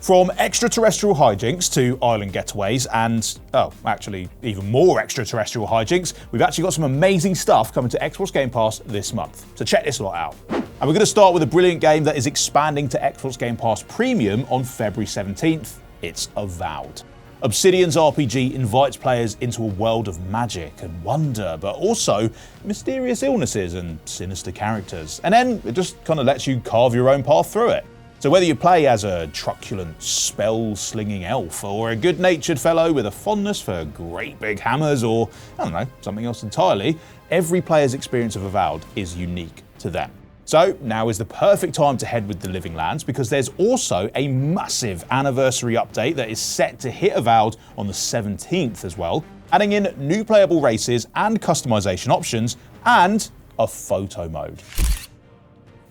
From extraterrestrial hijinks to island getaways and, oh, actually even more extraterrestrial hijinks, we've actually got some amazing stuff coming to Xbox Game Pass this month. So check this lot out. And we're going to start with a brilliant game that is expanding to Xbox Game Pass Premium on February 17th. It's Avowed. Obsidian's RPG invites players into a world of magic and wonder, but also mysterious illnesses and sinister characters. And then it just kind of lets you carve your own path through it. So whether you play as a truculent, spell-slinging elf, or a good-natured fellow with a fondness for great big hammers, or, I don't know, something else entirely, every player's experience of Avowed is unique to them. So now is the perfect time to head with the Living Lands, because there's also a massive anniversary update that is set to hit Avowed on the 17th as well, adding in new playable races and customization options, and a photo mode.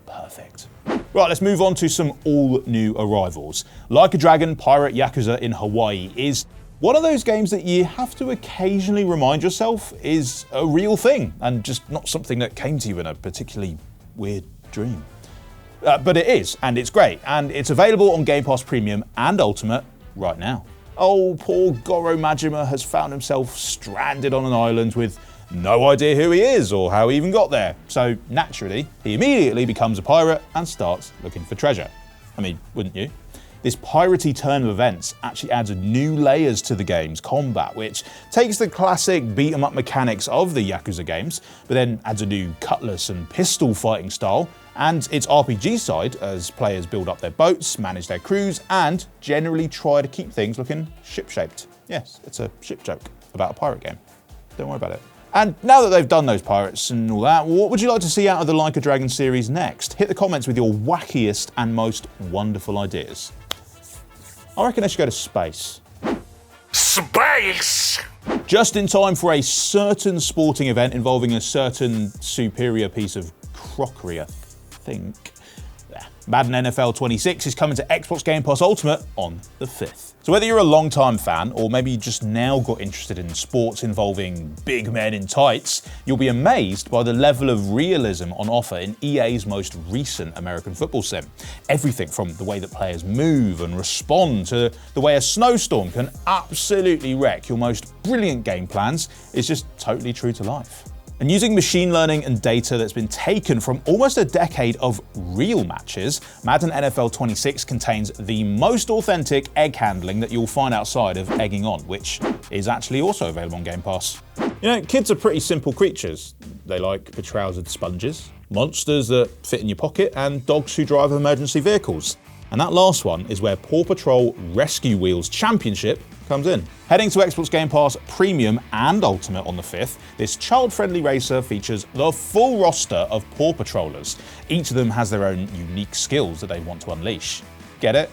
Perfect. Right, let's move on to some all-new arrivals. Like a Dragon Pirate Yakuza in Hawaii is one of those games that you have to occasionally remind yourself is a real thing, and just not something that came to you in a particularly weird dream. But it is, and it's great, and it's available on Game Pass Premium and Ultimate right now. Oh, poor Goro Majima has found himself stranded on an island with no idea who he is or how he even got there. So naturally, he immediately becomes a pirate and starts looking for treasure. I mean, wouldn't you? This piratey turn of events actually adds new layers to the game's combat, which takes the classic beat-em-up mechanics of the Yakuza games, but then adds a new cutlass and pistol fighting style, and its RPG side as players build up their boats, manage their crews, and generally try to keep things looking ship-shaped. Yes, it's a ship joke about a pirate game. Don't worry about it. And now that they've done those pirates and all that, what would you like to see out of the Like a Dragon series next? Hit the comments with your wackiest and most wonderful ideas. I reckon they should go to space. Space! Just in time for a certain sporting event involving a certain superior piece of crockery, I think. Madden NFL 26 is coming to Xbox Game Pass Ultimate on the 5th. So whether you're a long-time fan or maybe you just now got interested in sports involving big men in tights, you'll be amazed by the level of realism on offer in EA's most recent American football sim. Everything from the way that players move and respond to the way a snowstorm can absolutely wreck your most brilliant game plans is just totally true to life. And using machine learning and data that's been taken from almost a decade of real matches, Madden NFL 26 contains the most authentic egg handling that you'll find outside of egging on, which is actually also available on Game Pass. You know, kids are pretty simple creatures. They like betrousered sponges, monsters that fit in your pocket, and dogs who drive emergency vehicles. And that last one is where Paw Patrol Rescue Wheels Championship comes in. Heading to Xbox Game Pass Premium and Ultimate on the 5th, this child-friendly racer features the full roster of Paw Patrollers. Each of them has their own unique skills that they want to unleash. Get it?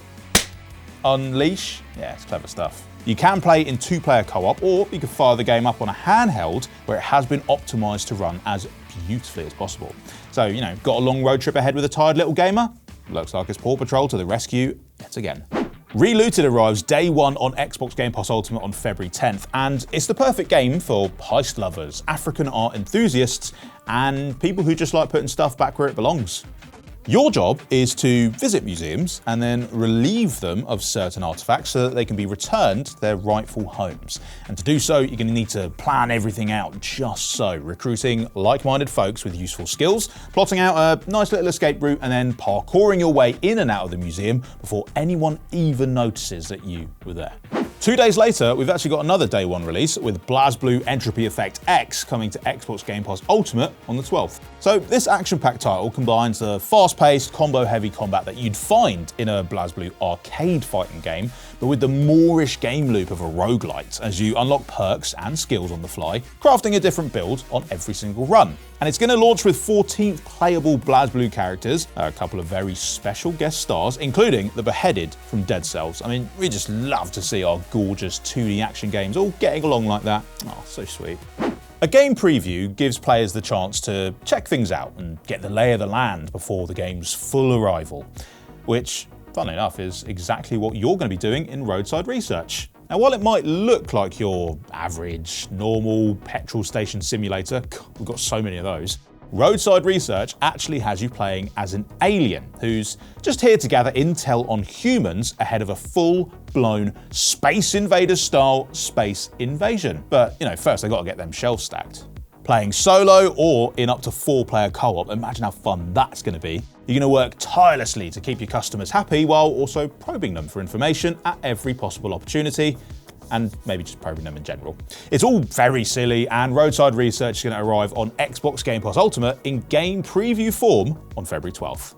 Unleash? Yeah, it's clever stuff. You can play in two-player co-op, or you can fire the game up on a handheld where it has been optimized to run as beautifully as possible. So, you know, got a long road trip ahead with a tired little gamer? Looks like it's Paw Patrol to the rescue yet again. Relooted arrives day one on Xbox Game Pass Ultimate on February 10th, and it's the perfect game for heist lovers, African art enthusiasts, and people who just like putting stuff back where it belongs. Your job is to visit museums and then relieve them of certain artifacts so that they can be returned to their rightful homes. And to do so, you're going to need to plan everything out just so, recruiting like-minded folks with useful skills, plotting out a nice little escape route, and then parkouring your way in and out of the museum before anyone even notices that you were there. 2 days later, we've actually got another day one release with BlazBlue Entropy Effect X coming to Xbox Game Pass Ultimate on the 12th. So this action-packed title combines the fast-paced, combo-heavy combat that you'd find in a BlazBlue arcade fighting game, but with the Moorish game loop of a roguelite as you unlock perks and skills on the fly, crafting a different build on every single run. And it's going to launch with 14 playable BlazBlue characters, a couple of very special guest stars, including the Beheaded from Dead Cells. I mean, we just love to see our gorgeous 2D action games all getting along like that. Oh, so sweet. A game preview gives players the chance to check things out and get the lay of the land before the game's full arrival, which, funnily enough, is exactly what you're going to be doing in Roadside Research. Now, while it might look like your average, normal petrol station simulator, we've got so many of those, Roadside Research actually has you playing as an alien who's just here to gather intel on humans ahead of a full-blown Space Invaders-style space invasion. But, first they got to get them shelves stacked. Playing solo or in up to 4-player co-op, imagine how fun that's going to be. You're going to work tirelessly to keep your customers happy while also probing them for information at every possible opportunity, and maybe just probing them in general. It's all very silly, and Roadside Research is going to arrive on Xbox Game Pass Ultimate in game preview form on February 12th.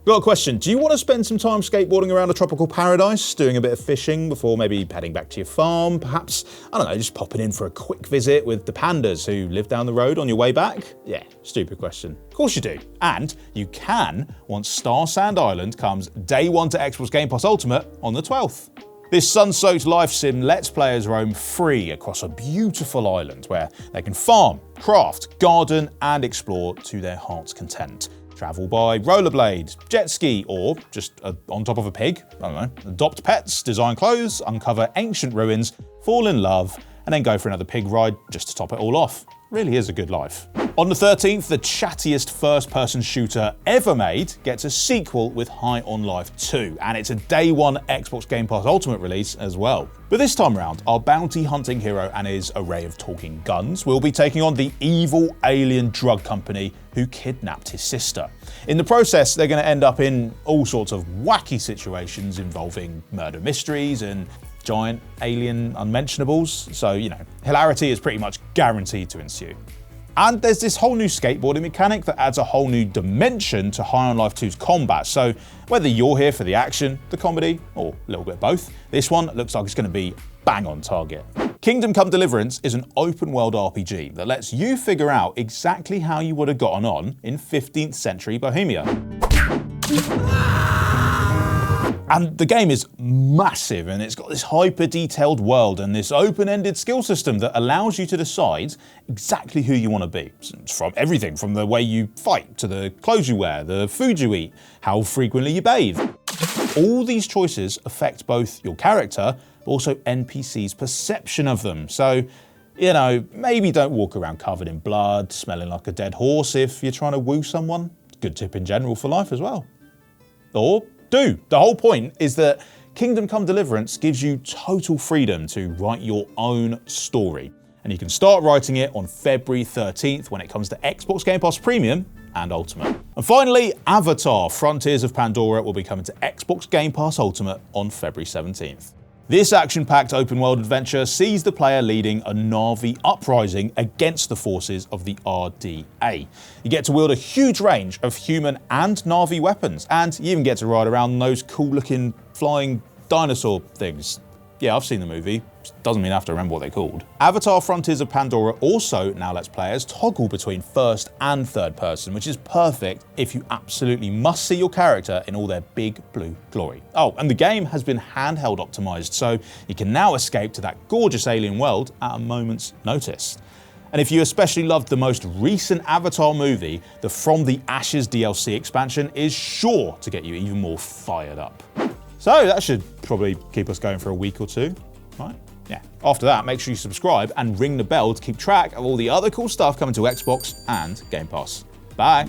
Got a question. Do you want to spend some time skateboarding around a tropical paradise, doing a bit of fishing before maybe heading back to your farm? Perhaps, I don't know, just popping in for a quick visit with the pandas who live down the road on your way back? Yeah, stupid question. Of course you do. And you can once Star Sand Island comes day one to Xbox Game Pass Ultimate on the 12th. This sun-soaked life sim lets players roam free across a beautiful island where they can farm, craft, garden, and explore to their heart's content. Travel by rollerblade, jet ski, or just on top of a pig, I don't know. Adopt pets, design clothes, uncover ancient ruins, fall in love, and then go for another pig ride just to top it all off. Really is a good life. On the 13th, the chattiest first-person shooter ever made gets a sequel with High on Life 2, and it's a day one Xbox Game Pass Ultimate release as well. But this time around, our bounty hunting hero and his array of talking guns will be taking on the evil alien drug company who kidnapped his sister. In the process, they're going to end up in all sorts of wacky situations involving murder mysteries and giant alien unmentionables, so, hilarity is pretty much guaranteed to ensue. And there's this whole new skateboarding mechanic that adds a whole new dimension to High on Life 2's combat, so whether you're here for the action, the comedy, or a little bit of both, this one looks like it's going to be bang on target. Kingdom Come Deliverance is an open-world RPG that lets you figure out exactly how you would have gotten on in 15th century Bohemia. And the game is massive, and it's got this hyper-detailed world and this open-ended skill system that allows you to decide exactly who you want to be. From everything from the way you fight, to the clothes you wear, the food you eat, how frequently you bathe. All these choices affect both your character, but also NPC's perception of them. So, maybe don't walk around covered in blood, smelling like a dead horse if you're trying to woo someone. Good tip in general for life as well. Or do. The whole point is that Kingdom Come Deliverance gives you total freedom to write your own story. And you can start writing it on February 13th when it comes to Xbox Game Pass Premium and Ultimate. And finally, Avatar: Frontiers of Pandora will be coming to Xbox Game Pass Ultimate on February 17th. This action-packed open-world adventure sees the player leading a Na'vi uprising against the forces of the RDA. You get to wield a huge range of human and Na'vi weapons, and you even get to ride around those cool-looking flying dinosaur things. Yeah, I've seen the movie. Doesn't mean I have to remember what they're called. Avatar: Frontiers of Pandora also now lets players toggle between first and third person, which is perfect if you absolutely must see your character in all their big blue glory. Oh, and the game has been handheld optimized, so you can now escape to that gorgeous alien world at a moment's notice. And if you especially loved the most recent Avatar movie, the From the Ashes DLC expansion is sure to get you even more fired up. So that should probably keep us going for a week or two, right? Yeah. After that, make sure you subscribe and ring the bell to keep track of all the other cool stuff coming to Xbox and Game Pass. Bye.